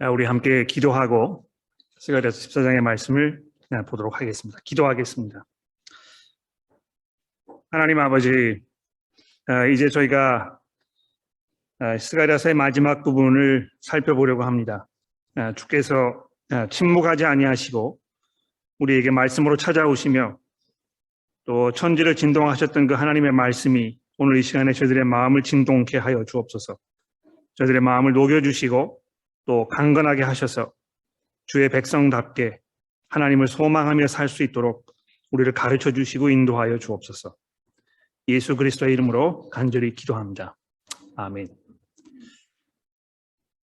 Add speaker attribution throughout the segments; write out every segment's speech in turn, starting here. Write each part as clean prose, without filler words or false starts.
Speaker 1: 우리 함께 기도하고 스가랴서 14장의 말씀을 보도록 하겠습니다. 기도하겠습니다. 하나님 아버지, 이제 저희가 스가랴서의 마지막 부분을 살펴보려고 합니다. 주께서 침묵하지 아니하시고 우리에게 말씀으로 찾아오시며 또 천지를 진동하셨던 그 하나님의 말씀이 오늘 이 시간에 저희들의 마음을 진동케 하여 주옵소서. 저희들의 마음을 녹여주시고 또 강건하게 하셔서 주의 백성답게 하나님을 소망하며 살 수 있도록 우리를 가르쳐 주시고 인도하여 주옵소서. 예수 그리스도의 이름으로 간절히 기도합니다. 아멘.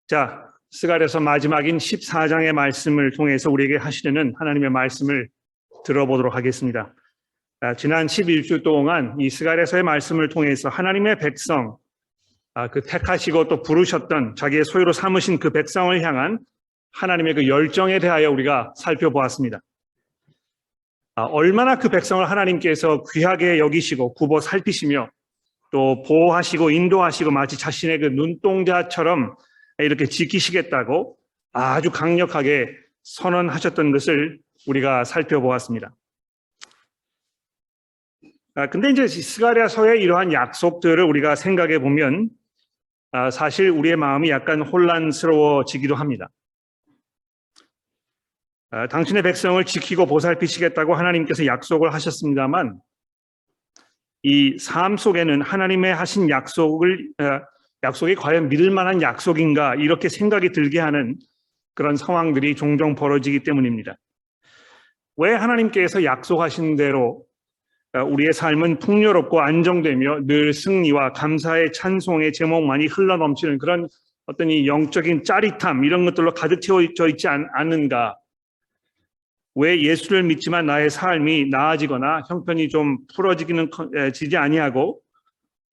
Speaker 1: 자, 스가랴서 마지막인 14장의 말씀을 통해서 우리에게 하시려는 하나님의 말씀을 들어보도록 하겠습니다. 지난 11주 동안 이 스가랴서의 말씀을 통해서 하나님의 백성, 그 택하시고 또 부르셨던 자기의 소유로 삼으신 그 백성을 향한 하나님의 그 열정에 대하여 우리가 살펴보았습니다. 얼마나 그 백성을 하나님께서 귀하게 여기시고 굽어 살피시며 또 보호하시고 인도하시고 마치 자신의 그 눈동자처럼 이렇게 지키시겠다고 아주 강력하게 선언하셨던 것을 우리가 살펴보았습니다. 근데 이제 스가랴서의 이러한 약속들을 우리가 생각해 보면 사실 우리의 마음이 약간 혼란스러워지기도 합니다. 당신의 백성을 지키고 보살피시겠다고 하나님께서 약속을 하셨습니다만 이 삶 속에는 하나님의 하신 약속이 과연 믿을 만한 약속인가 이렇게 생각이 들게 하는 그런 상황들이 종종 벌어지기 때문입니다. 왜 하나님께서 약속하신 대로 우리의 삶은 풍요롭고 안정되며 늘 승리와 감사의 찬송의 제목만이 흘러넘치는 그런 어떤 이 영적인 짜릿함 이런 것들로 가득 채워져 있지 않는가? 왜 예수를 믿지만 나의 삶이 나아지거나 형편이 좀 풀어지기는 지지 아니하고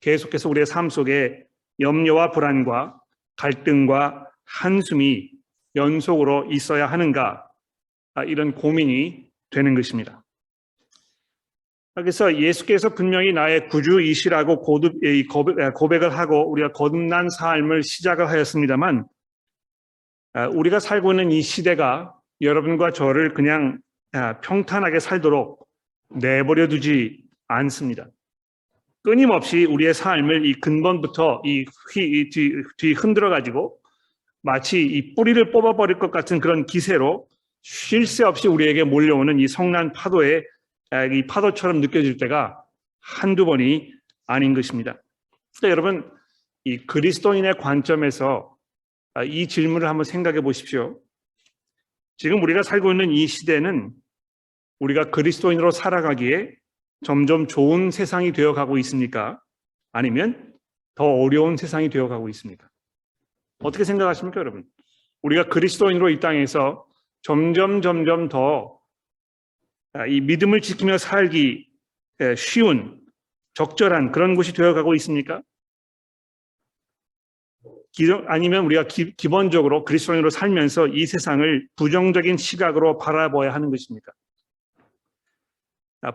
Speaker 1: 계속해서 우리의 삶 속에 염려와 불안과 갈등과 한숨이 연속으로 있어야 하는가? 이런 고민이 되는 것입니다. 그래서 예수께서 분명히 나의 구주이시라고 고백을 하고 우리가 거듭난 삶을 시작을 하였습니다만 우리가 살고 있는 이 시대가 여러분과 저를 그냥 평탄하게 살도록 내버려 두지 않습니다. 끊임없이 우리의 삶을 이 근본부터 뒤 흔들어 가지고 마치 이 뿌리를 뽑아버릴 것 같은 그런 기세로 쉴 새 없이 우리에게 몰려오는 이 성난 파도에 이 파도처럼 느껴질 때가 한두 번이 아닌 것입니다. 그러니까 여러분, 이 그리스도인의 관점에서 이 질문을 한번 생각해 보십시오. 지금 우리가 살고 있는 이 시대는 우리가 그리스도인으로 살아가기에 점점 좋은 세상이 되어가고 있습니까? 아니면 더 어려운 세상이 되어가고 있습니까? 어떻게 생각하십니까, 여러분? 우리가 그리스도인으로 이 땅에서 점점 더 이 믿음을 지키며 살기 쉬운 적절한 그런 곳이 되어가고 있습니까? 아니면 우리가 기본적으로 그리스도인으로 살면서 이 세상을 부정적인 시각으로 바라봐야 하는 것입니까?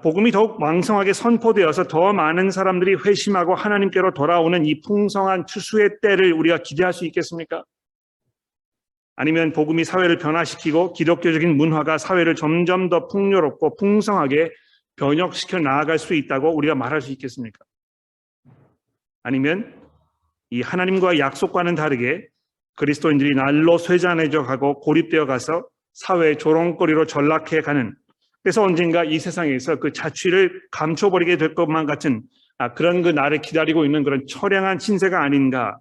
Speaker 1: 복음이 더욱 왕성하게 선포되어서 더 많은 사람들이 회심하고 하나님께로 돌아오는 이 풍성한 추수의 때를 우리가 기대할 수 있겠습니까? 아니면 복음이 사회를 변화시키고 기독교적인 문화가 사회를 점점 더 풍요롭고 풍성하게 변혁시켜 나아갈 수 있다고 우리가 말할 수 있겠습니까? 아니면 이 하나님과의 약속과는 다르게 그리스도인들이 날로 쇠잔해져 가고 고립되어 가서 사회의 조롱거리로 전락해 가는, 그래서 언젠가 이 세상에서 그 자취를 감춰버리게 될 것만 같은 그런 그 날을 기다리고 있는 그런 처량한 신세가 아닌가?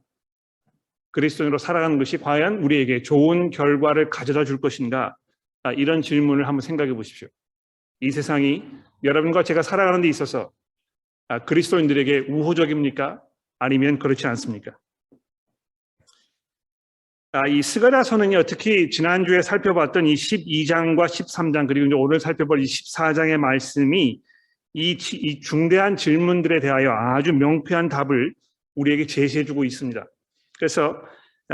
Speaker 1: 그리스도인으로 살아가는 것이 과연 우리에게 좋은 결과를 가져다 줄 것인가? 이런 질문을 한번 생각해 보십시오. 이 세상이 여러분과 제가 살아가는 데 있어서 그리스도인들에게 우호적입니까? 아니면 그렇지 않습니까? 이 스가랴서는요, 특히 지난주에 살펴봤던 이 12장과 13장 그리고 이제 오늘 살펴볼 이 14장의 말씀이 이 중대한 질문들에 대하여 아주 명쾌한 답을 우리에게 제시해주고 있습니다. 그래서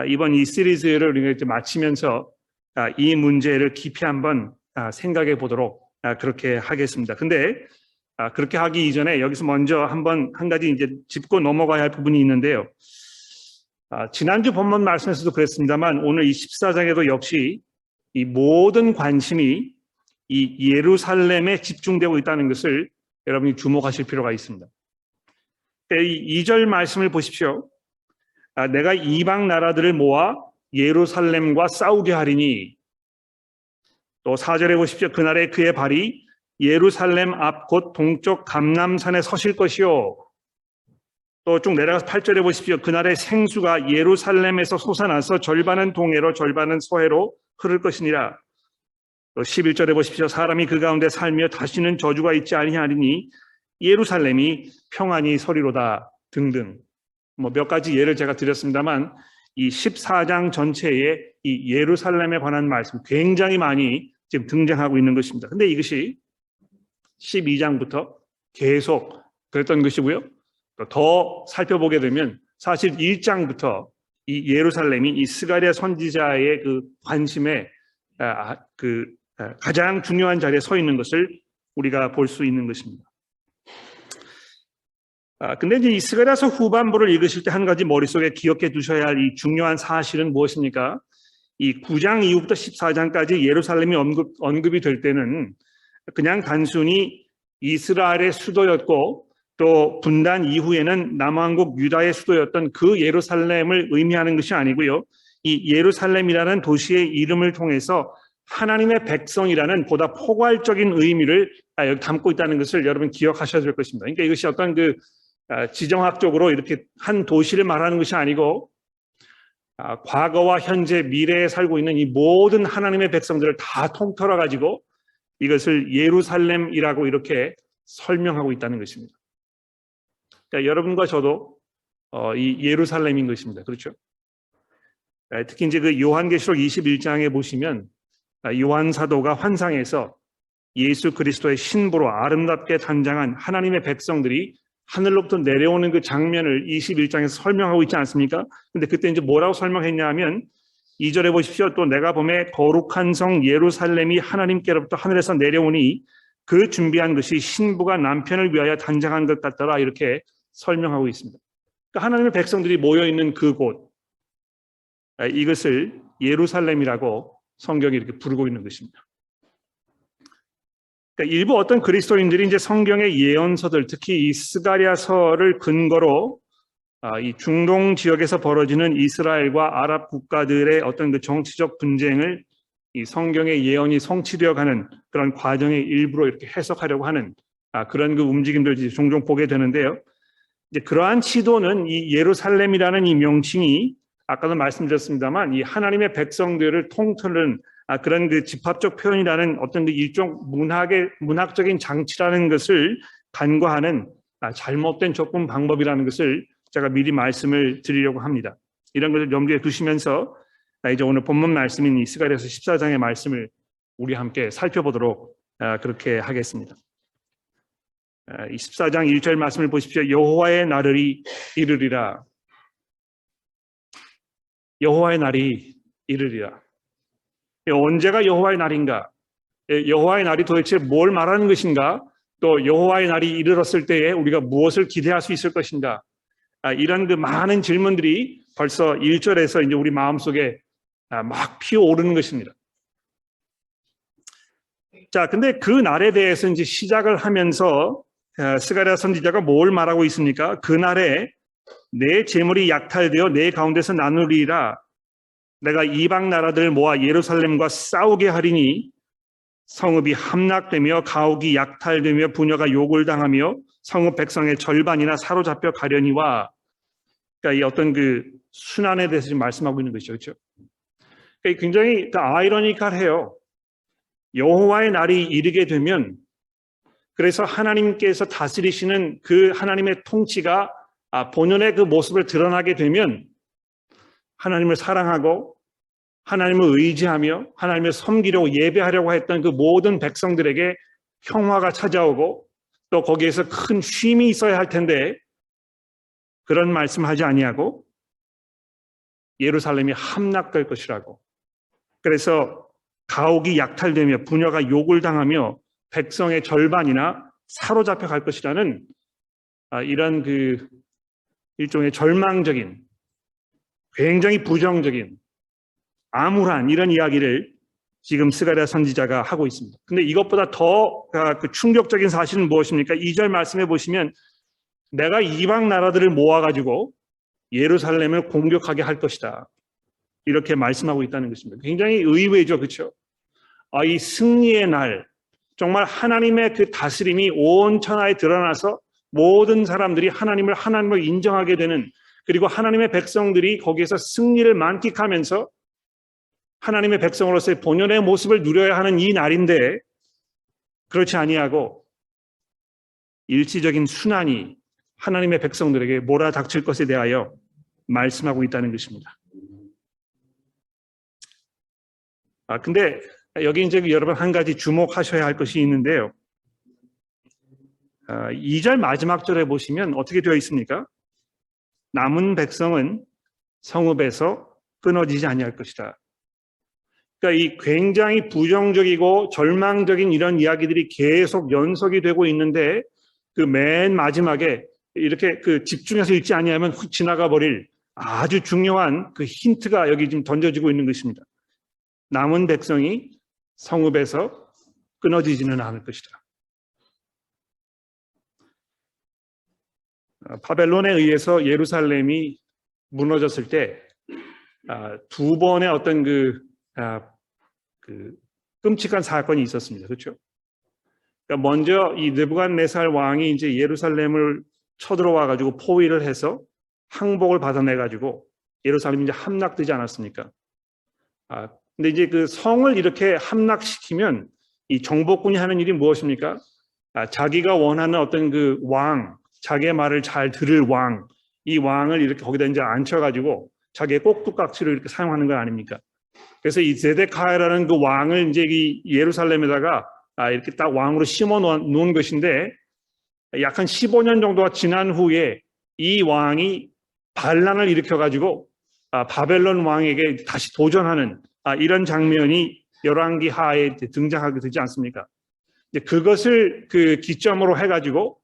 Speaker 1: 이번 이 시리즈를 우리가 이제 마치면서 이 문제를 깊이 한번 생각해 보도록 그렇게 하겠습니다. 근데 그렇게 하기 이전에 여기서 먼저 한 가지 이제 짚고 넘어가야 할 부분이 있는데요. 지난주 본문 말씀에서도 그랬습니다만 오늘 이 14장에도 역시 이 모든 관심이 이 예루살렘에 집중되고 있다는 것을 여러분이 주목하실 필요가 있습니다. 이 2절 말씀을 보십시오. 내가 이방 나라들을 모아 예루살렘과 싸우게 하리니, 또 4절에 보십시오. 그날에 그의 발이 예루살렘 앞 곧 동쪽 감람산에 서실 것이요. 또 쭉 내려가서 8절에 보십시오. 그날에 생수가 예루살렘에서 솟아나서 절반은 동해로 절반은 서해로 흐를 것이니라. 또 11절에 보십시오. 사람이 그 가운데 살며 다시는 저주가 있지 아니하리니 예루살렘이 평안히 서리로다 등등. 몇 가지 예를 제가 드렸습니다만 이 14장 전체에 이 예루살렘에 관한 말씀 굉장히 많이 지금 등장하고 있는 것입니다. 근데 이것이 12장부터 계속 그랬던 것이고요. 더 살펴보게 되면 사실 1장부터 이 예루살렘이 이 스가랴 선지자의 그 관심에 가장 중요한 자리에 서 있는 것을 우리가 볼 수 있는 것입니다. 근데 이제 이 스가랴서 후반부를 읽으실 때 한 가지 머릿속에 기억해 두셔야 할 이 중요한 사실은 무엇입니까? 이 9장 이후부터 14장까지 예루살렘이 언급이 될 때는 그냥 단순히 이스라엘의 수도였고 또 분단 이후에는 남왕국 유다의 수도였던 그 예루살렘을 의미하는 것이 아니고요. 이 예루살렘이라는 도시의 이름을 통해서 하나님의 백성이라는 보다 포괄적인 의미를 여기 담고 있다는 것을 여러분 기억하셔야 될 것입니다. 그러니까 이것이 어떤 지정학적으로 이렇게 한 도시를 말하는 것이 아니고 과거와 현재, 미래에 살고 있는 이 모든 하나님의 백성들을 다 통틀어 가지고 이것을 예루살렘이라고 이렇게 설명하고 있다는 것입니다. 그러니까 여러분과 저도 이 예루살렘인 것입니다. 그렇죠? 특히 이제 그 요한계시록 21장에 보시면 요한 사도가 환상에서 예수 그리스도의 신부로 아름답게 단장한 하나님의 백성들이 하늘로부터 내려오는 그 장면을 21장에서 설명하고 있지 않습니까? 근데 그때 이제 뭐라고 설명했냐 하면 2절에 보십시오. 또 내가 보매 거룩한 성 예루살렘이 하나님께로부터 하늘에서 내려오니 그 준비한 것이 신부가 남편을 위하여 단장한 것 같더라 이렇게 설명하고 있습니다. 그러니까 하나님의 백성들이 모여있는 그곳, 이것을 예루살렘이라고 성경이 이렇게 부르고 있는 것입니다. 그러니까 일부 어떤 그리스도인들이 이제 성경의 예언서들, 특히 이 스가랴서를 근거로 이 중동 지역에서 벌어지는 이스라엘과 아랍 국가들의 어떤 그 정치적 분쟁을 이 성경의 예언이 성취되어 가는 그런 과정의 일부로 이렇게 해석하려고 하는 그런 그 움직임들 종종 보게 되는데요. 이제 그러한 시도는 이 예루살렘이라는 이 명칭이 아까도 말씀드렸습니다만 이 하나님의 백성들을 통틀는 그런 그 집합적 표현이라는 어떤 그 일종 문학적인 장치라는 것을 간과하는 잘못된 접근 방법이라는 것을 제가 미리 말씀을 드리려고 합니다. 이런 것을 염두에 두시면서 이제 오늘 본문 말씀인 이 스가랴서 14장의 말씀을 우리 함께 살펴보도록 그렇게 하겠습니다. 14장 1절 말씀을 보십시오. 여호와의 날이 이르리라. 여호와의 날이 이르리라. 언제가 여호와의 날인가? 여호와의 날이 도대체 뭘 말하는 것인가? 또 여호와의 날이 이르렀을 때에 우리가 무엇을 기대할 수 있을 것인가? 이런 그 많은 질문들이 벌써 1절에서 이제 우리 마음속에 막 피어오르는 것입니다. 자, 근데 그 날에 대해서 이제 시작을 하면서 스가랴 선지자가 뭘 말하고 있습니까? 그 날에 내 재물이 약탈되어 내 가운데서 나누리라. 내가 이방 나라들을 모아 예루살렘과 싸우게 하리니 성읍이 함락되며 가옥이 약탈되며 부녀가 욕을 당하며 성읍 백성의 절반이나 사로잡혀 가려니와. 그러니까 이 어떤 그 순환에 대해서 지금 말씀하고 있는 것이죠. 그렇죠? 그러니까 굉장히 아이러니컬해요. 여호와의 날이 이르게 되면 그래서 하나님께서 다스리시는 그 하나님의 통치가 본연의 그 모습을 드러나게 되면 하나님을 사랑하고 하나님을 의지하며 하나님을 섬기려고 예배하려고 했던 그 모든 백성들에게 평화가 찾아오고 또 거기에서 큰 쉼이 있어야 할 텐데 그런 말씀하지 아니하고 예루살렘이 함락될 것이라고. 그래서 가옥이 약탈되며 부녀가 욕을 당하며 백성의 절반이나 사로잡혀 갈 것이라는 이런 그 일종의 절망적인 굉장히 부정적인 암울한 이런 이야기를 지금 스가랴 선지자가 하고 있습니다. 근데 이것보다 더 충격적인 사실은 무엇입니까? 2절 말씀해 보시면 내가 이방 나라들을 모아가지고 예루살렘을 공격하게 할 것이다. 이렇게 말씀하고 있다는 것입니다. 굉장히 의외죠. 그렇죠? 이 승리의 날, 정말 하나님의 그 다스림이 온 천하에 드러나서 모든 사람들이 하나님을 인정하게 되는, 그리고 하나님의 백성들이 거기에서 승리를 만끽하면서 하나님의 백성으로서의 본연의 모습을 누려야 하는 이 날인데, 그렇지 아니하고 일시적인 순환이 하나님의 백성들에게 몰아닥칠 것에 대하여 말씀하고 있다는 것입니다. 근데 여기 이제 여러분 한 가지 주목하셔야 할 것이 있는데요. 2절 마지막 절에 보시면 어떻게 되어 있습니까? 남은 백성은 성읍에서 끊어지지 아니할 것이다. 그러니까 이 굉장히 부정적이고 절망적인 이런 이야기들이 계속 연속이 되고 있는데, 그 맨 마지막에 이렇게 그 집중해서 읽지 아니하면 훅 지나가 버릴 아주 중요한 그 힌트가 여기 지금 던져지고 있는 것입니다. 남은 백성이 성읍에서 끊어지지는 않을 것이다. 바벨론에 의해서 예루살렘이 무너졌을 때 두 번의 어떤 그 끔찍한 사건이 있었습니다. 그렇죠? 그러니까 먼저 이 느부갓네살 왕이 이제 예루살렘을 쳐들어와 가지고 포위를 해서 항복을 받아내 가지고 예루살렘이 이제 함락되지 않았습니까? 근데 이제 그 성을 이렇게 함락시키면 이 정복군이 하는 일이 무엇입니까? 자기가 원하는 어떤 그 왕, 자기의 말을 잘 들을 왕, 이 왕을 이렇게 거기다 이제 앉혀가지고 자기의 꼭두각시를 이렇게 사용하는 거 아닙니까? 그래서 이 제데키야라는 그 왕을 이제 이 예루살렘에다가 이렇게 딱 왕으로 심어 놓은 것인데, 약 한 15년 정도가 지난 후에 이 왕이 반란을 일으켜가지고 바벨론 왕에게 다시 도전하는 이런 장면이 열왕기 하에 등장하게 되지 않습니까? 이제 그것을 그 기점으로 해가지고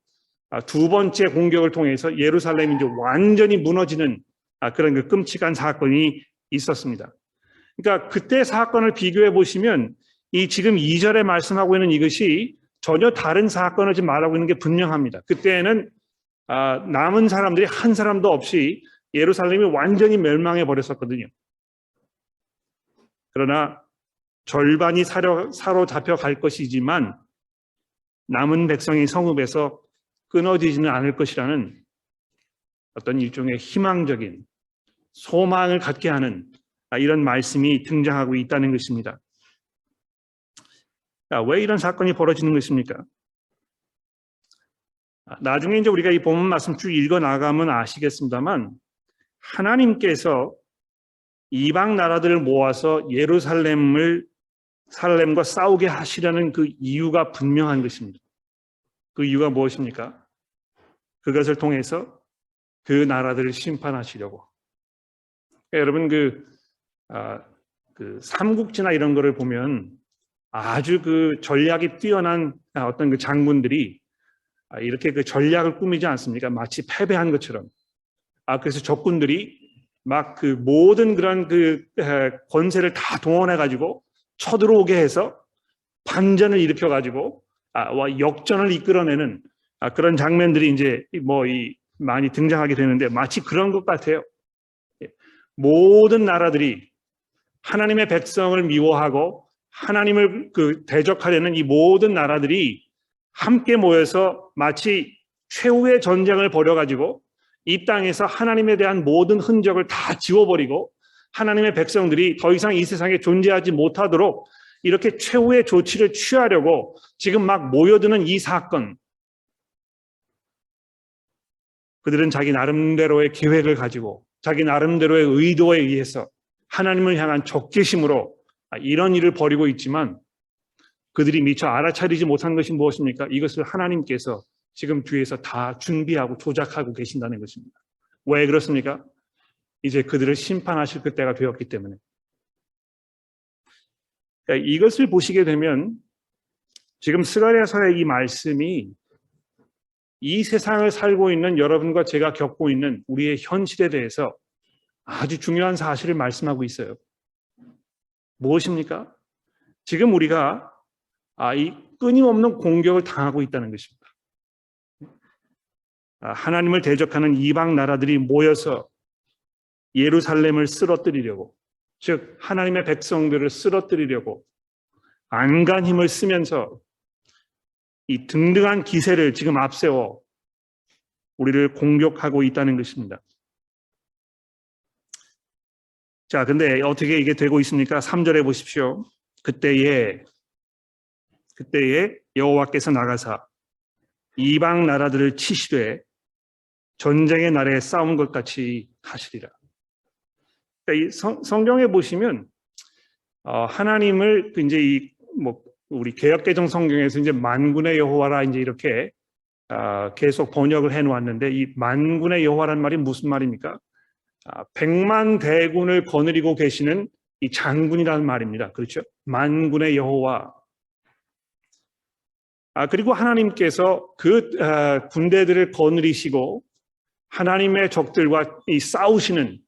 Speaker 1: 두 번째 공격을 통해서 예루살렘이 이제 완전히 무너지는 그런 그 끔찍한 사건이 있었습니다. 그러니까 그때 사건을 비교해 보시면 이 지금 2절에 말씀하고 있는 이것이 전혀 다른 사건을 지금 말하고 있는 게 분명합니다. 그때는 남은 사람들이 한 사람도 없이 예루살렘이 완전히 멸망해 버렸었거든요. 그러나 절반이 사로잡혀 갈 것이지만 남은 백성이 성읍에서 끊어지지는 않을 것이라는 어떤 일종의 희망적인 소망을 갖게 하는 이런 말씀이 등장하고 있다는 것입니다. 왜 이런 사건이 벌어지는 것입니까? 나중에 이제 우리가 이 본문 말씀 쭉 읽어 나가면 아시겠습니다만, 하나님께서 이방 나라들을 모아서 예루살렘과 싸우게 하시려는 그 이유가 분명한 것입니다. 그 이유가 무엇입니까? 그것을 통해서 그 나라들을 심판하시려고. 여러분 그 삼국지나 이런 거를 보면 아주 그 전략이 뛰어난 어떤 그 장군들이 이렇게 그 전략을 꾸미지 않습니까? 마치 패배한 것처럼. 그래서 적군들이 막 그 모든 그런 그 권세를 다 동원해 가지고 쳐들어오게 해서 반전을 일으켜 가지고 역전을 이끌어내는 그런 장면들이 이제 많이 등장하게 되는데, 마치 그런 것 같아요. 모든 나라들이 하나님의 백성을 미워하고 하나님을 대적하려는 이 모든 나라들이 함께 모여서 마치 최후의 전쟁을 벌여가지고 이 땅에서 하나님에 대한 모든 흔적을 다 지워버리고 하나님의 백성들이 더 이상 이 세상에 존재하지 못하도록 이렇게 최후의 조치를 취하려고 지금 막 모여드는 이 사건, 그들은 자기 나름대로의 계획을 가지고 자기 나름대로의 의도에 의해서 하나님을 향한 적개심으로 이런 일을 벌이고 있지만, 그들이 미처 알아차리지 못한 것이 무엇입니까? 이것을 하나님께서 지금 뒤에서 다 준비하고 조작하고 계신다는 것입니다. 왜 그렇습니까? 이제 그들을 심판하실 그때가 되었기 때문에. 그러니까 이것을 보시게 되면 지금 스가랴서의 이 말씀이 이 세상을 살고 있는 여러분과 제가 겪고 있는 우리의 현실에 대해서 아주 중요한 사실을 말씀하고 있어요. 무엇입니까? 지금 우리가 이 끊임없는 공격을 당하고 있다는 것입니다. 하나님을 대적하는 이방 나라들이 모여서 예루살렘을 쓰러뜨리려고, 즉 하나님의 백성들을 쓰러뜨리려고 안간 힘을 쓰면서 이 등등한 기세를 지금 앞세워 우리를 공격하고 있다는 것입니다. 자, 근데 어떻게 이게 되고 있습니까? 3절에 보십시오. 그때에 여호와께서 나가사 이방 나라들을 치시되 전쟁의 날에 싸운 것 같이 하시리라. 그러니까 이 성경에 보시면 하나님을 이제 우리 개역개정 성경에서 이제 만군의 여호와라 이제 이렇게 계속 번역을 해놓았는데, 이 만군의 여호와란 말이 무슨 말입니까? 100만 대군을 거느리고 계시는 이 장군이라는 말입니다. 그렇죠? 만군의 여호와. 그리고 하나님께서 그 군대들을 거느리시고 하나님의 적들과 이 싸우시는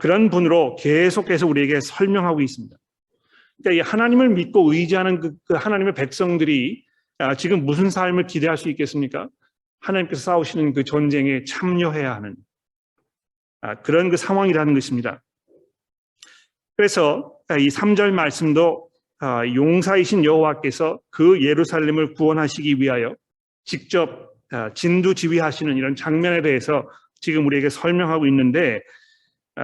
Speaker 1: 그런 분으로 계속해서 우리에게 설명하고 있습니다. 그러니까 이 하나님을 믿고 의지하는 그 하나님의 백성들이 지금 무슨 삶을 기대할 수 있겠습니까? 하나님께서 싸우시는 그 전쟁에 참여해야 하는 그런 그 상황이라는 것입니다. 그래서 이 3절 말씀도 용사이신 여호와께서 그 예루살렘을 구원하시기 위하여 직접 진두지휘하시는 이런 장면에 대해서 지금 우리에게 설명하고 있는데,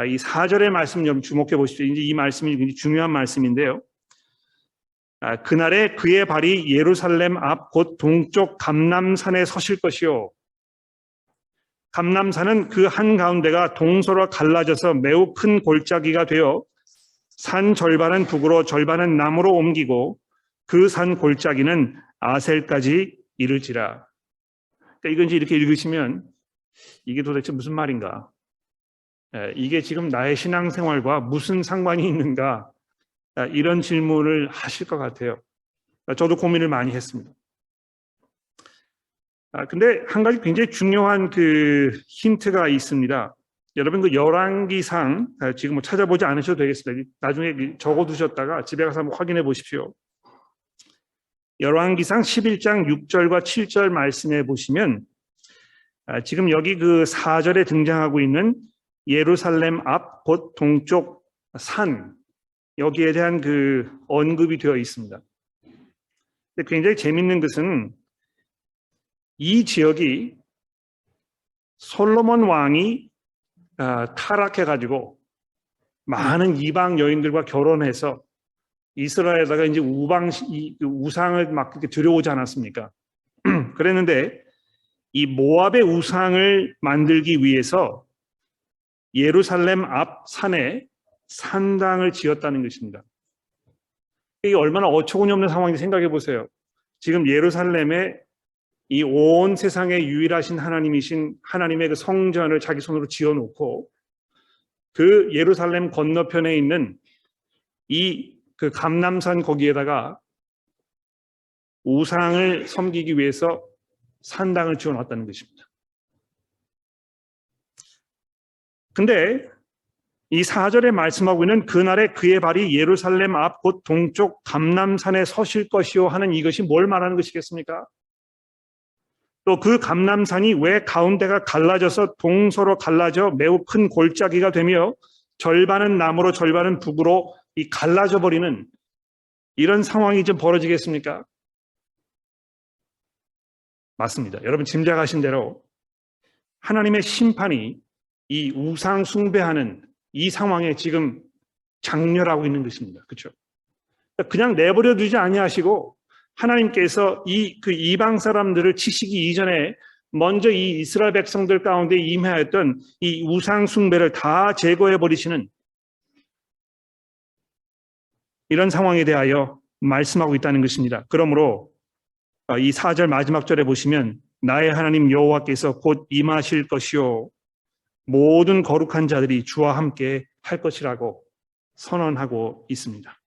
Speaker 1: 이 4절의 말씀 좀 주목해 보십시오. 이제 이 말씀이 굉장히 중요한 말씀인데요. 그날에 그의 발이 예루살렘 앞 곧 동쪽 감람산에 서실 것이요. 감람산은 그 한가운데가 동서로 갈라져서 매우 큰 골짜기가 되어 산 절반은 북으로 절반은 남으로 옮기고 그 산 골짜기는 아셀까지 이르지라. 그러니까 이건 이제 이렇게 읽으시면 이게 도대체 무슨 말인가? 이게 지금 나의 신앙생활과 무슨 상관이 있는가? 이런 질문을 하실 것 같아요. 저도 고민을 많이 했습니다. 근데 한 가지 굉장히 중요한 그 힌트가 있습니다. 여러분 그 열왕기상 지금 뭐 찾아보지 않으셔도 되겠습니다. 나중에 적어두셨다가 집에 가서 한번 확인해 보십시오. 열왕기상 11장 6절과 7절 말씀에 보시면 지금 여기 그 4절에 등장하고 있는 예루살렘 앞 곧 동쪽 산, 여기에 대한 그 언급이 되어 있습니다. 근데 굉장히 재밌는 것은 이 지역이 솔로몬 왕이 타락해가지고 많은 이방 여인들과 결혼해서 이스라엘에다가 이제 우상을 막 이렇게 들여오지 않았습니까? 그랬는데 이 모압의 우상을 만들기 위해서 예루살렘 앞 산에 산당을 지었다는 것입니다. 이게 얼마나 어처구니 없는 상황인지 생각해 보세요. 지금 예루살렘에 이 온 세상의 유일하신 하나님이신 하나님의 그 성전을 자기 손으로 지어놓고 그 예루살렘 건너편에 있는 이 그 감람산 거기에다가 우상을 섬기기 위해서 산당을 지어놨다는 것입니다. 근데 이 4절에 말씀하고 있는 그날에 그의 발이 예루살렘 앞 곧 동쪽 감람산에 서실 것이요 하는 이것이 뭘 말하는 것이겠습니까? 또 그 감람산이 왜 가운데가 갈라져서 동서로 갈라져 매우 큰 골짜기가 되며 절반은 남으로 절반은 북으로 이 갈라져 버리는 이런 상황이 좀 벌어지겠습니까? 맞습니다. 여러분 짐작하신 대로 하나님의 심판이 이 우상 숭배하는 이 상황에 지금 장렬하고 있는 것입니다. 그렇죠? 그냥 내버려 두지 아니하시고 하나님께서 그 이방 사람들을 치시기 이전에 먼저 이 이스라엘 백성들 가운데 임하였던 이 우상 숭배를 다 제거해 버리시는 이런 상황에 대하여 말씀하고 있다는 것입니다. 그러므로 이 4절 마지막 절에 보시면 나의 하나님 여호와께서 곧 임하실 것이요 모든 거룩한 자들이 주와 함께 할 것이라고 선언하고 있습니다.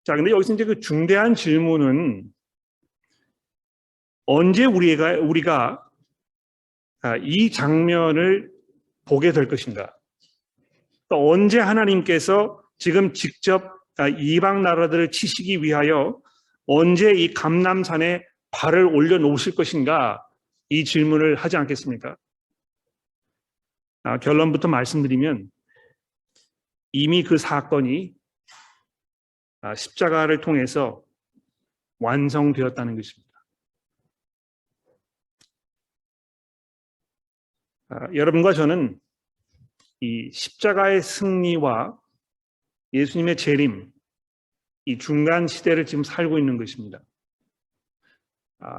Speaker 1: 자, 근데 여기서 이제 그 중대한 질문은 언제 우리가 이 장면을 보게 될 것인가? 또 언제 하나님께서 지금 직접 이방 나라들을 치시기 위하여 언제 이 감람산에 발을 올려놓으실 것인가? 이 질문을 하지 않겠습니까? 결론부터 말씀드리면 이미 그 사건이 십자가를 통해서 완성되었다는 것입니다. 여러분과 저는 이 십자가의 승리와 예수님의 재림, 이 중간 시대를 지금 살고 있는 것입니다.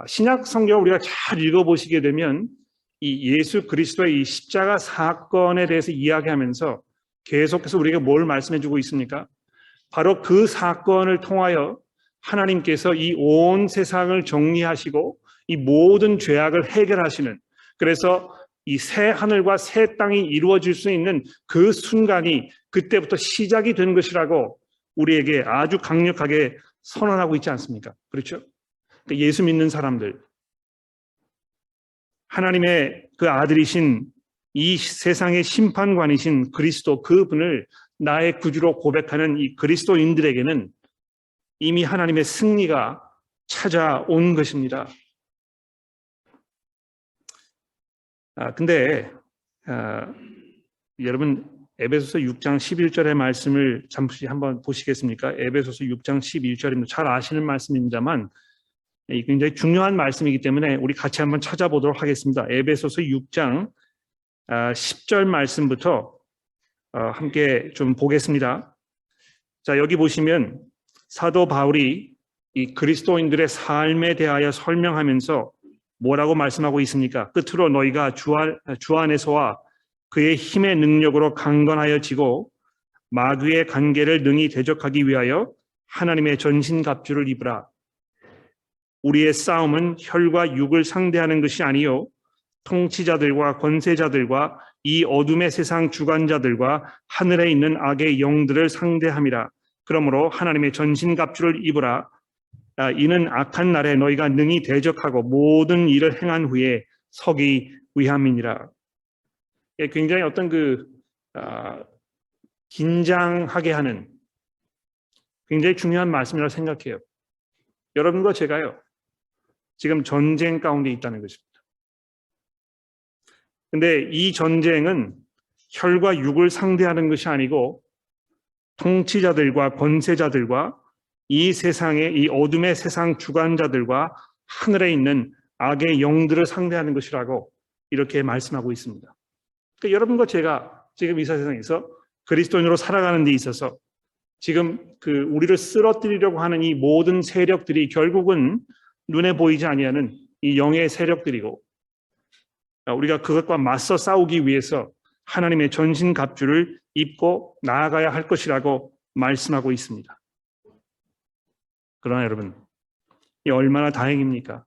Speaker 1: 신약 성경을 우리가 잘 읽어보시게 되면 이 예수 그리스도의 이 십자가 사건에 대해서 이야기하면서 계속해서 우리에게 뭘 말씀해주고 있습니까? 바로 그 사건을 통하여 하나님께서 이 온 세상을 정리하시고 이 모든 죄악을 해결하시는, 그래서 이 새 하늘과 새 땅이 이루어질 수 있는 그 순간이 그때부터 시작이 된 것이라고 우리에게 아주 강력하게 선언하고 있지 않습니까? 그렇죠? 예수 믿는 사람들, 하나님의 그 아들이신 이 세상의 심판관이신 그리스도, 그분을 나의 구주로 고백하는 이 그리스도인들에게는 이미 하나님의 승리가 찾아온 것입니다. 근데 여러분 에베소서 6장 11절의 말씀을 잠시 한번 보시겠습니까? 에베소서 6장 11절입니다. 잘 아시는 말씀입니다만 굉장히 중요한 말씀이기 때문에 우리 같이 한번 찾아보도록 하겠습니다. 에베소서 6장 10절 말씀부터 함께 좀 보겠습니다. 자, 여기 보시면 사도 바울이 이 그리스도인들의 삶에 대하여 설명하면서 뭐라고 말씀하고 있습니까? 끝으로 너희가 주 안에서와 그의 힘의 능력으로 강건하여 지고 마귀의 관계를 능히 대적하기 위하여 하나님의 전신갑주를 입으라. 우리의 싸움은 혈과 육을 상대하는 것이 아니요 통치자들과 권세자들과 이 어둠의 세상 주관자들과 하늘에 있는 악의 영들을 상대함이라. 그러므로 하나님의 전신갑주를 입으라. 이는 악한 날에 너희가 능히 대적하고 모든 일을 행한 후에 서기 위함이니라. 굉장히 어떤 긴장하게 하는 굉장히 중요한 말씀이라고 생각해요. 여러분과 제가요, 지금 전쟁 가운데 있다는 것입니다. 근데 이 전쟁은 혈과 육을 상대하는 것이 아니고 통치자들과 권세자들과 이 세상의 이 어둠의 세상 주관자들과 하늘에 있는 악의 영들을 상대하는 것이라고 이렇게 말씀하고 있습니다. 그러니까 여러분과 제가 지금 이 세상에서 그리스도인으로 살아가는 데 있어서 지금 우리를 쓰러뜨리려고 하는 이 모든 세력들이 결국은 눈에 보이지 아니하는 이 영의 세력들이고, 우리가 그것과 맞서 싸우기 위해서 하나님의 전신갑주를 입고 나아가야 할 것이라고 말씀하고 있습니다. 그러나 여러분, 이 얼마나 다행입니까?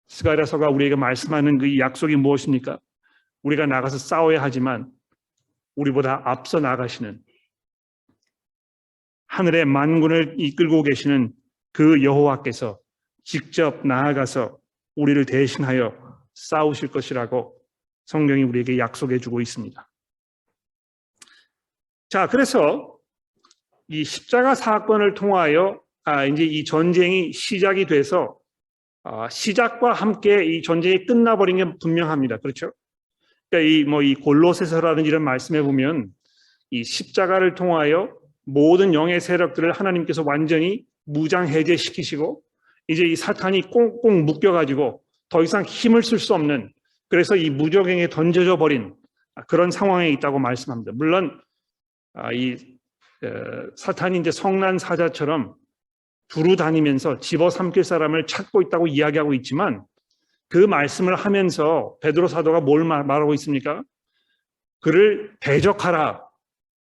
Speaker 1: 스가랴서가 우리에게 말씀하는 그 약속이 무엇입니까? 우리가 나가서 싸워야 하지만 우리보다 앞서 나가시는 하늘의 만군을 이끌고 계시는 그 여호와께서 직접 나아가서 우리를 대신하여 싸우실 것이라고 성경이 우리에게 약속해 주고 있습니다. 자, 그래서 이 십자가 사건을 통하여 이제 이 전쟁이 시작이 돼서 시작과 함께 이 전쟁이 끝나버린 게 분명합니다. 그렇죠? 그러니까 이 골로새서라는 이런 말씀에 보면 이 십자가를 통하여 모든 영의 세력들을 하나님께서 완전히 무장 해제시키시고 이제 이 사탄이 꽁꽁 묶여가지고 더 이상 힘을 쓸 수 없는, 그래서 이 무적행에 던져져 버린 그런 상황에 있다고 말씀합니다. 물론 사탄이 이제 성난 사자처럼 두루 다니면서 집어삼킬 사람을 찾고 있다고 이야기하고 있지만 그 말씀을 하면서 베드로 사도가 뭘 말하고 있습니까? 그를 대적하라.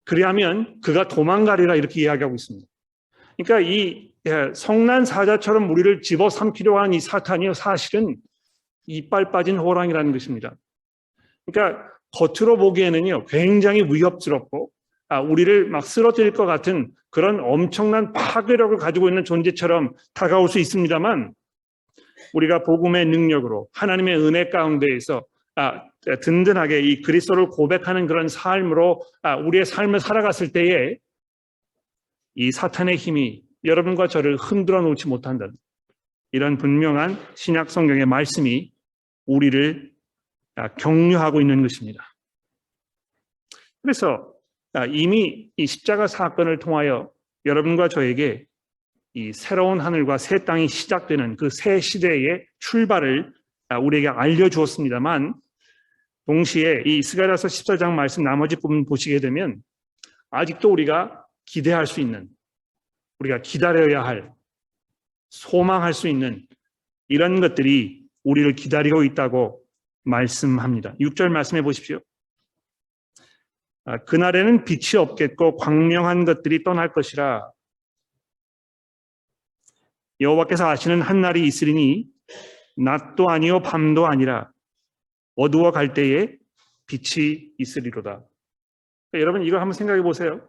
Speaker 1: 그리하면 그가 도망가리라, 이렇게 이야기하고 있습니다. 그러니까 이 성난 사자처럼 우리를 집어삼키려고 하는 이 사탄이 사실은 이빨 빠진 호랑이라는 것입니다. 그러니까 겉으로 보기에는요 굉장히 위협스럽고 우리를 막 쓰러뜨릴 것 같은 그런 엄청난 파괴력을 가지고 있는 존재처럼 다가올 수 있습니다만, 우리가 복음의 능력으로 하나님의 은혜 가운데에서 든든하게 이 그리스도를 고백하는 그런 삶으로 우리의 삶을 살아갔을 때에 이 사탄의 힘이 여러분과 저를 흔들어 놓지 못한다는 이런 분명한 신약 성경의 말씀이 우리를 격려하고 있는 것입니다. 그래서 이미 이 십자가 사건을 통하여 여러분과 저에게 이 새로운 하늘과 새 땅이 시작되는 그 새 시대의 출발을 우리에게 알려주었습니다만, 동시에 이 스가랴서 14장 말씀 나머지 부분 보시게 되면 아직도 우리가 기대할 수 있는, 우리가 기다려야 할, 소망할 수 있는 이런 것들이 우리를 기다리고 있다고 말씀합니다. 6절 말씀해 보십시오. 그날에는 빛이 없겠고 광명한 것들이 떠날 것이라. 여호와께서 아시는 한 날이 있으리니 낮도 아니요 밤도 아니라 어두워 갈 때에 빛이 있으리로다. 여러분 이걸 한번 생각해 보세요.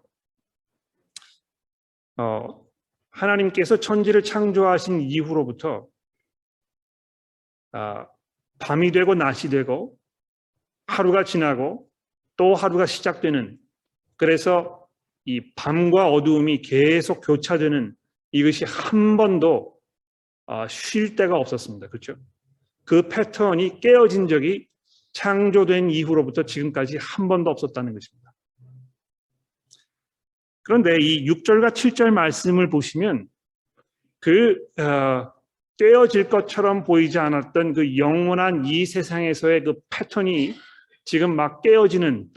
Speaker 1: 하나님께서 천지를 창조하신 이후로부터 밤이 되고 낮이 되고 하루가 지나고 또 하루가 시작되는, 그래서 이 밤과 어두움이 계속 교차되는 이것이 한 번도 쉴 데가 없었습니다. 그렇죠? 그 패턴이 깨어진 적이 창조된 이후로부터 지금까지 한 번도 없었다는 것입니다. 그런데 이 6절과 7절 말씀을 보시면 깨어질 것처럼 보이지 않았던 그 영원한 이 세상에서의 그 패턴이 지금 막 깨어지는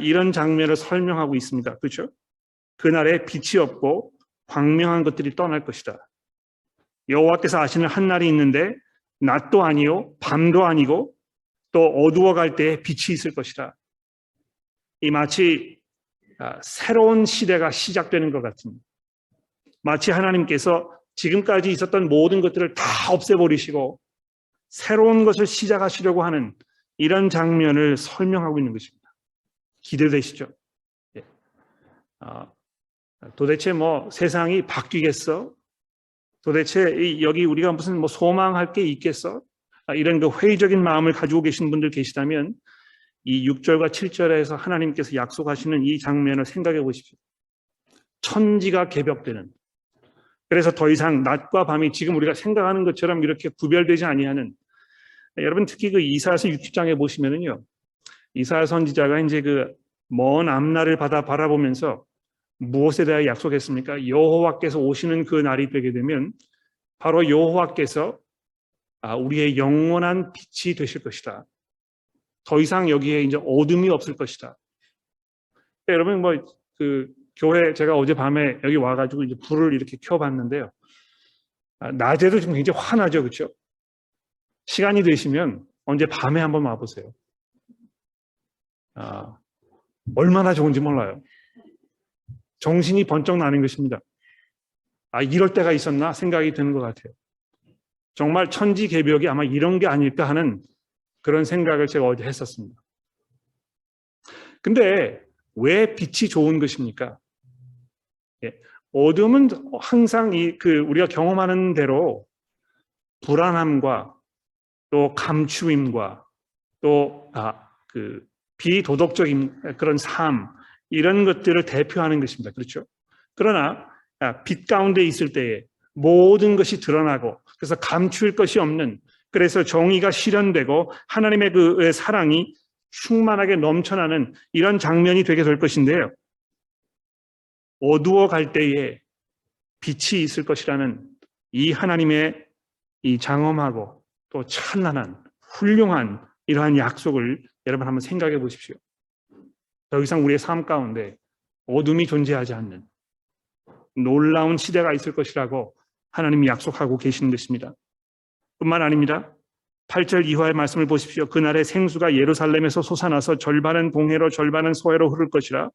Speaker 1: 이런 장면을 설명하고 있습니다. 그렇죠? 그날에 빛이 없고 광명한 것들이 떠날 것이다. 여호와께서 아시는 한 날이 있는데 낮도 아니요 밤도 아니고 또 어두워갈 때에 빛이 있을 것이다. 이 마치 새로운 시대가 시작되는 것 같은, 마치 하나님께서 지금까지 있었던 모든 것들을 다 없애버리시고 새로운 것을 시작하시려고 하는 이런 장면을 설명하고 있는 것입니다. 기대되시죠? 도대체 뭐 세상이 바뀌겠어? 도대체 여기 우리가 무슨 뭐 소망할 게 있겠어? 이런 그 회의적인 마음을 가지고 계신 분들 계시다면 이 6절과 7절에서 하나님께서 약속하시는 이 장면을 생각해 보십시오. 천지가 개벽되는, 그래서 더 이상 낮과 밤이 지금 우리가 생각하는 것처럼 이렇게 구별되지 아니하는, 여러분 특히 그 이사야서 60장에 보시면은요, 이사야 선지자가 이제 그 먼 앞날을 바라보면서 무엇에 대하여 약속했습니까? 여호와께서 오시는 그 날이 되게 되면 바로 여호와께서 우리의 영원한 빛이 되실 것이다. 더 이상 여기에 이제 어둠이 없을 것이다. 여러분 교회 제가 어젯밤에 여기 와가지고 이제 불을 이렇게 켜봤는데요. 낮에도 지금 굉장히 환하죠, 그렇죠? 시간이 되시면 언제 밤에 한번 와보세요. 얼마나 좋은지 몰라요. 정신이 번쩍 나는 것입니다. 이럴 때가 있었나 생각이 드는 것 같아요. 정말 천지개벽이 아마 이런 게 아닐까 하는 그런 생각을 제가 어제 했었습니다. 근데 왜 빛이 좋은 것입니까? 어둠은 항상 우리가 경험하는 대로 불안함과 또 감추임과 또 비도덕적인 그런 삶, 이런 것들을 대표하는 것입니다. 그렇죠? 그러나 빛 가운데 있을 때에 모든 것이 드러나고, 그래서 감출 것이 없는, 그래서 정의가 실현되고 하나님의 그 사랑이 충만하게 넘쳐나는 이런 장면이 되게 될 것인데요. 어두워 갈 때에 빛이 있을 것이라는 이 하나님의 이 장엄하고 또 찬란한 훌륭한 이러한 약속을 여러분 한번 생각해 보십시오. 더 이상 우리의 삶 가운데 어둠이 존재하지 않는 놀라운 시대가 있을 것이라고 하나님이 약속하고 계시는 것입니다. 뿐만 아닙니다. 8절 이하의 말씀을 보십시오. 그날에 생수가 예루살렘에서 솟아나서 절반은 동해로 절반은 서해로 흐를 것이라.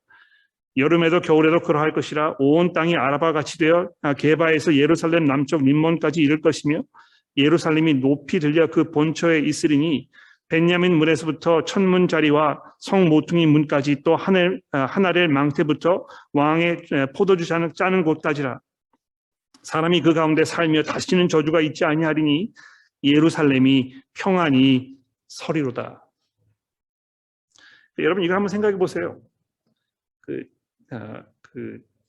Speaker 1: 여름에도 겨울에도 그러할 것이라. 온 땅이 아라바 같이 되어 게바에서 예루살렘 남쪽 림몬까지 이를 것이며 예루살렘이 높이 들려 그 본처에 있으리니 벤야민 문에서부터 천문 자리와 성 모퉁이 문까지 또 하나렐 망태부터 왕의 포도주 짜는 곳까지라. 사람이 그 가운데 살며 다시는 저주가 있지 아니하리니 예루살렘이 평안히 서리로다. 여러분 이거 한번 생각해 보세요.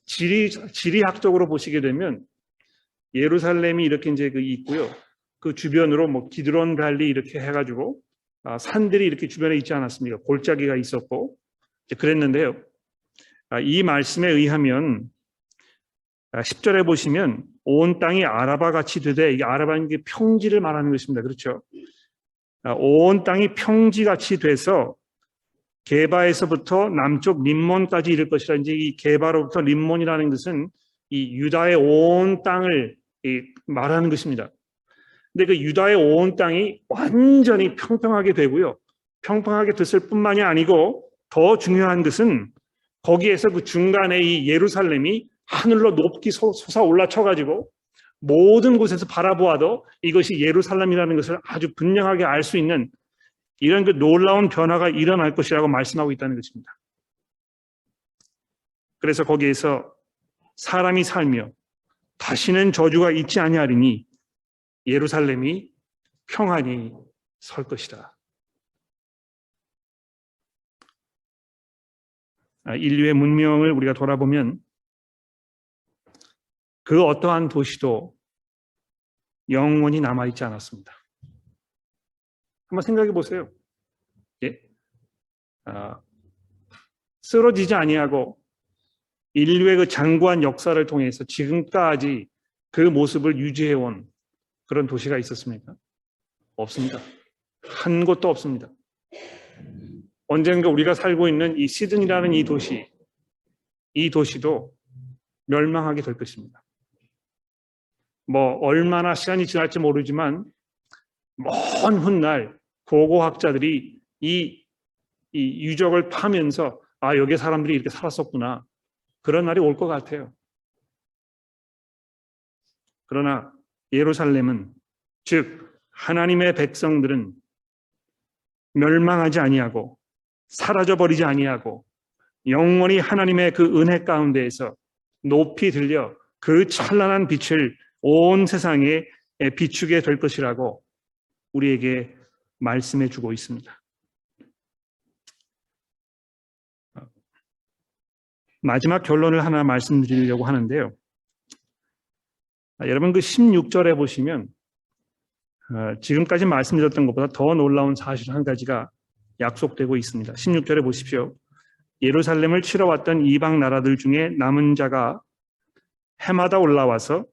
Speaker 1: 지리학적으로 보시게 되면 예루살렘이 이렇게 이제 있고요. 그 주변으로 뭐 기드론 밸리 이렇게 해가지고 산들이 이렇게 주변에 있지 않았습니까? 골짜기가 있었고 그랬는데요. 이 말씀에 의하면 10절에 보시면 온 땅이 아라바 같이 되되, 이게 아라바는 게 평지를 말하는 것입니다. 그렇죠? 온 땅이 평지같이 돼서 게바에서부터 남쪽 림몬까지 이를 것이라. 이제 이 게바로부터 림몬이라는 것은 이 유다의 온 땅을 말하는 것입니다. 근데 그 유다의 온 땅이 완전히 평평하게 되고요. 평평하게 됐을 뿐만이 아니고 더 중요한 것은 거기에서 그 중간에 이 예루살렘이 하늘로 높이 솟아 올라쳐가지고 모든 곳에서 바라보아도 이것이 예루살렘이라는 것을 아주 분명하게 알 수 있는 이런 그 놀라운 변화가 일어날 것이라고 말씀하고 있다는 것입니다. 그래서 거기에서 사람이 살며 다시는 저주가 있지 아니하리니 예루살렘이 평안히 설 것이다. 인류의 문명을 우리가 돌아보면 그 어떠한 도시도 영원히 남아있지 않았습니다. 한번 생각해 보세요. 예? 쓰러지지 아니하고 인류의 그 장구한 역사를 통해서 지금까지 그 모습을 유지해온 그런 도시가 있었습니까? 없습니다. 한 곳도 없습니다. 언젠가 우리가 살고 있는 이 시드니라는 이 도시도 멸망하게 될 것입니다. 뭐 얼마나 시간이 지날지 모르지만 먼 훗날 고고학자들이 이 유적을 파면서 여기 사람들이 이렇게 살았었구나, 그런 날이 올 것 같아요. 그러나 예루살렘은, 즉 하나님의 백성들은 멸망하지 아니하고 사라져버리지 아니하고 영원히 하나님의 그 은혜 가운데에서 높이 들려 그 찬란한 빛을 온 세상에 비추게 될 것이라고 우리에게 말씀해 주고 있습니다. 마지막 결론을 하나 말씀드리려고 하는데요. 여러분 그 16절에 보시면 지금까지 말씀드렸던 것보다 더 놀라운 사실 한 가지가 약속되고 있습니다. 16절에 보십시오. 예루살렘을 치러 왔던 이방 나라들 중에 남은 자가 해마다 올라와서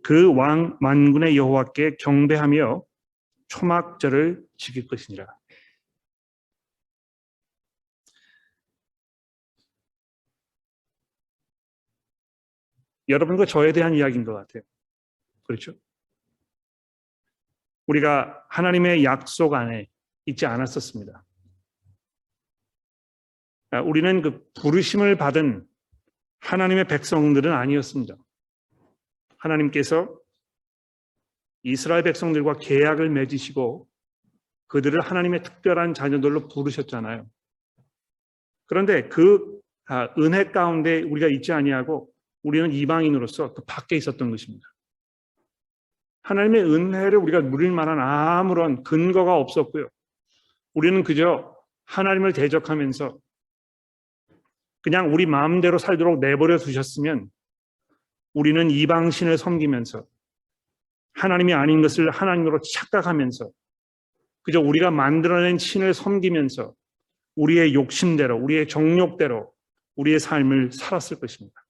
Speaker 1: 그 왕 만군의 여호와께 경배하며 초막절을 지킬 것이니라. 여러분과 저에 대한 이야기인 것 같아요. 그렇죠? 우리가 하나님의 약속 안에 있지 않았었습니다. 우리는 그 부르심을 받은 하나님의 백성들은 아니었습니다. 하나님께서 이스라엘 백성들과 계약을 맺으시고 그들을 하나님의 특별한 자녀들로 부르셨잖아요. 그런데 그 은혜 가운데 우리가 있지 아니하고 우리는 이방인으로서 그 밖에 있었던 것입니다. 하나님의 은혜를 우리가 누릴 만한 아무런 근거가 없었고요. 우리는 그저 하나님을 대적하면서 그냥 우리 마음대로 살도록 내버려 두셨으면 우리는 이방신을 섬기면서 하나님이 아닌 것을 하나님으로 착각하면서 그저 우리가 만들어낸 신을 섬기면서 우리의 욕심대로, 우리의 정욕대로 우리의 삶을 살았을 것입니다.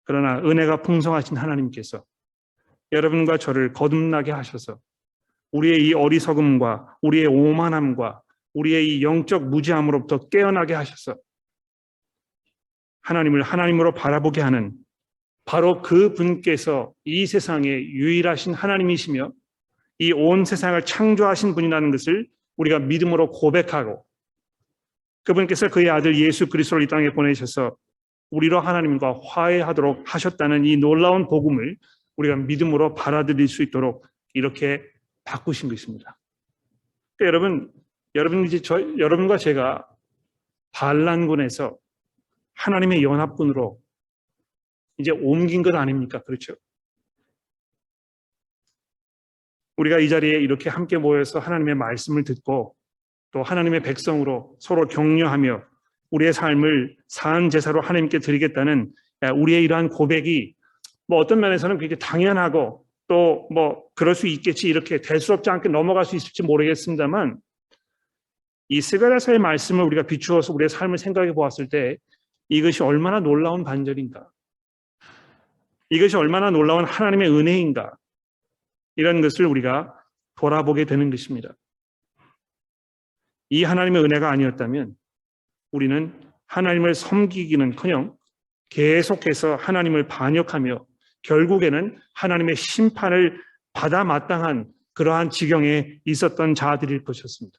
Speaker 1: 그러나 은혜가 풍성하신 하나님께서 여러분과 저를 거듭나게 하셔서 우리의 이 어리석음과 우리의 오만함과 우리의 이 영적 무지함으로부터 깨어나게 하셔서 하나님을 하나님으로 바라보게 하는 바로 그 분께서 이 세상의 유일하신 하나님이시며 이 온 세상을 창조하신 분이라는 것을 우리가 믿음으로 고백하고 그분께서 그의 아들 예수 그리스도를 이 땅에 보내셔서 우리로 하나님과 화해하도록 하셨다는 이 놀라운 복음을 우리가 믿음으로 받아들일 수 있도록 이렇게 바꾸신 것입니다. 그러니까 여러분과 제가 반란군에서 하나님의 연합군으로 이제 옮긴 것 아닙니까? 그렇죠? 우리가 이 자리에 이렇게 함께 모여서 하나님의 말씀을 듣고 또 하나님의 백성으로 서로 격려하며 우리의 삶을 사은 제사로 하나님께 드리겠다는 우리의 이러한 고백이 뭐 어떤 면에서는 그게 당연하고 또 뭐 그럴 수 있겠지 이렇게 대수롭지 않게 넘어갈 수 있을지 모르겠습니다만 이 스가랴서의 말씀을 우리가 비추어서 우리의 삶을 생각해 보았을 때 이것이 얼마나 놀라운 반절인가, 이것이 얼마나 놀라운 하나님의 은혜인가, 이런 것을 우리가 돌아보게 되는 것입니다. 이 하나님의 은혜가 아니었다면 우리는 하나님을 섬기기는커녕 계속해서 하나님을 반역하며 결국에는 하나님의 심판을 받아 마땅한 그러한 지경에 있었던 자들일 것이었습니다.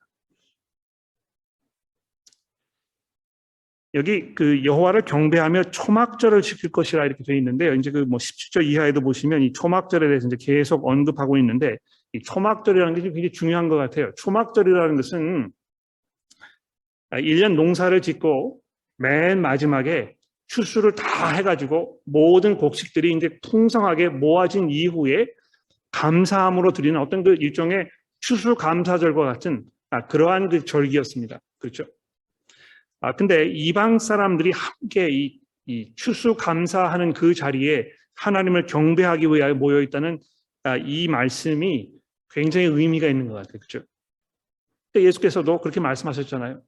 Speaker 1: 여기 그 여호와를 경배하며 초막절을 지킬 것이라 이렇게 되어 있는데요. 이제 그 뭐 17절 이하에도 보시면 이 초막절에 대해서 이제 계속 언급하고 있는데 이 초막절이라는 게 굉장히 중요한 것 같아요. 초막절이라는 것은 1년 농사를 짓고 맨 마지막에 추수를 다 해가지고 모든 곡식들이 이제 풍성하게 모아진 이후에 감사함으로 드리는 어떤 그 일종의 추수감사절과 같은 그러한 그 절기였습니다. 그렇죠? 근데 이방 사람들이 함께 이 추수감사하는 그 자리에 하나님을 경배하기 위하여 모여 있다는 이 말씀이 굉장히 의미가 있는 것 같아요. 그렇죠? 예수께서도 그렇게 말씀하셨잖아요.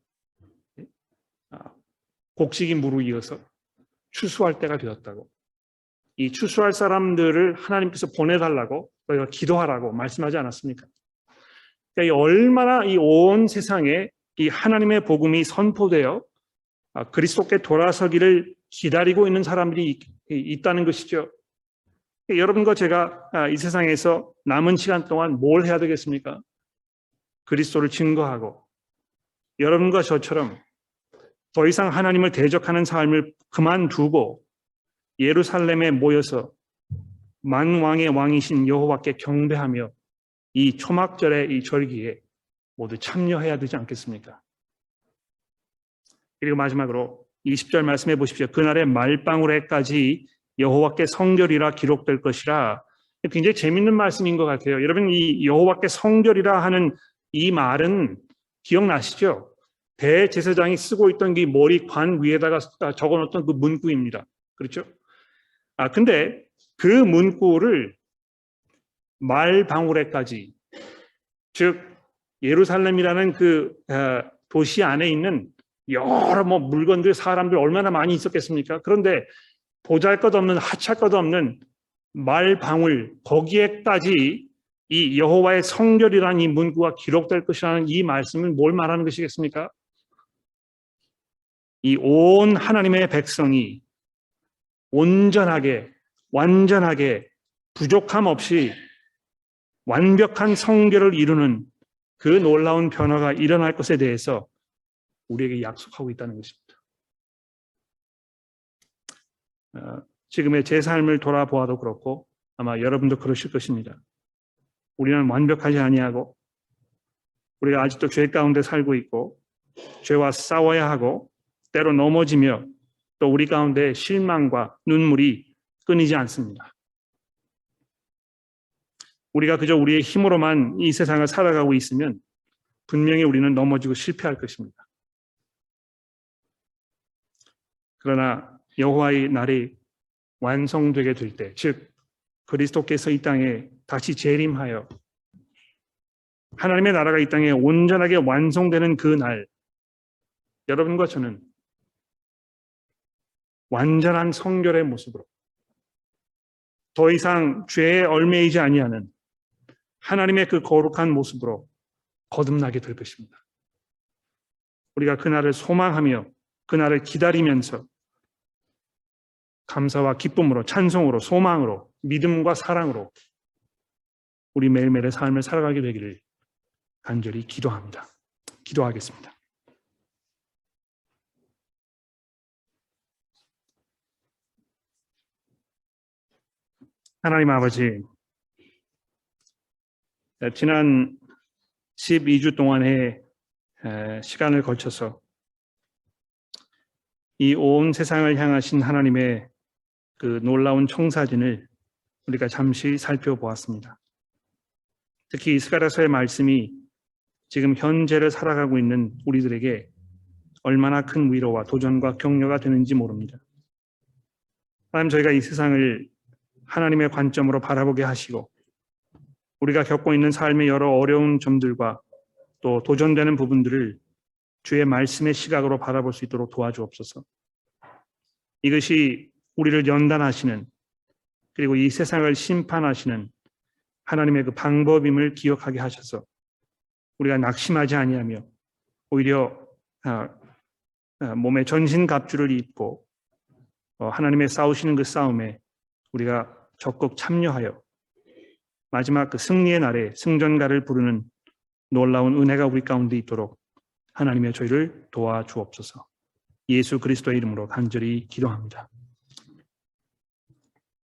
Speaker 1: 곡식이 무르익어서 추수할 때가 되었다고. 이 추수할 사람들을 하나님께서 보내달라고 너희가 기도하라고 말씀하지 않았습니까? 그러니까 얼마나 이 온 세상에 이 하나님의 복음이 선포되어 그리스도께 돌아서기를 기다리고 있는 사람들이 있다는 것이죠. 여러분과 제가 이 세상에서 남은 시간 동안 뭘 해야 되겠습니까? 그리스도를 증거하고 여러분과 저처럼 더 이상 하나님을 대적하는 삶을 그만두고 예루살렘에 모여서 만왕의 왕이신 여호와께 경배하며 이 초막절의 이 절기에 모두 참여해야 되지 않겠습니까? 그리고 마지막으로 20절 말씀해 보십시오. 그날의 말방울에까지 여호와께 성결이라 기록될 것이라. 굉장히 재밌는 말씀인 것 같아요. 여러분 이 여호와께 성결이라 하는 이 말은 기억나시죠? 대제사장이 쓰고 있던 그 머리관 위에다가 적어놓던 그 문구입니다. 그렇죠? 근데 그 문구를 말방울에까지, 즉 예루살렘이라는 그 도시 안에 있는 여러 뭐 물건들, 사람들 얼마나 많이 있었겠습니까? 그런데 보잘것없는 하찮것없는 말방울 거기에까지 이 여호와의 성결이라는 이 문구가 기록될 것이라는 이 말씀은 뭘 말하는 것이겠습니까? 이 온 하나님의 백성이 온전하게 완전하게 부족함 없이 완벽한 성결을 이루는 그 놀라운 변화가 일어날 것에 대해서 우리에게 약속하고 있다는 것입니다. 지금의 제 삶을 돌아보아도 그렇고 아마 여러분도 그러실 것입니다. 우리는 완벽하지 아니하고 우리가 아직도 죄 가운데 살고 있고 죄와 싸워야 하고 때로 넘어지며 또 우리 가운데 실망과 눈물이 끊이지 않습니다. 우리가 그저 우리의 힘으로만 이 세상을 살아가고 있으면 분명히 우리는 넘어지고 실패할 것입니다. 그러나 여호와의 날이 완성되게 될 때, 즉 그리스도께서 이 땅에 다시 재림하여 하나님의 나라가 이 땅에 온전하게 완성되는 그 날, 여러분과 저는 완전한 성결의 모습으로 더 이상 죄에 얽매이지 아니하는 하나님의 그 거룩한 모습으로 거듭나게 될 것입니다. 우리가 그날을 소망하며 그날을 기다리면서 감사와 기쁨으로 찬송으로 소망으로 믿음과 사랑으로 우리 매일매일의 삶을 살아가게 되기를 간절히 기도합니다. 기도하겠습니다. 하나님 아버지, 지난 12주 동안의 시간을 거쳐서 이 온 세상을 향하신 하나님의 그 놀라운 청사진을 우리가 잠시 살펴보았습니다. 특히 스가랴서의 말씀이 지금 현재를 살아가고 있는 우리들에게 얼마나 큰 위로와 도전과 격려가 되는지 모릅니다. 하나님, 저희가 이 세상을 하나님의 관점으로 바라보게 하시고 우리가 겪고 있는 삶의 여러 어려운 점들과 또 도전되는 부분들을 주의 말씀의 시각으로 바라볼 수 있도록 도와주옵소서. 이것이 우리를 연단하시는, 그리고 이 세상을 심판하시는 하나님의 그 방법임을 기억하게 하셔서 우리가 낙심하지 아니하며 오히려 몸에 전신갑주를 입고 하나님의 싸우시는 그 싸움에 우리가 적극 참여하여 마지막 그 승리의 날에 승전가를 부르는 놀라운 은혜가 우리 가운데 있도록 하나님의 저희를 도와주옵소서. 예수 그리스도의 이름으로 간절히 기도합니다.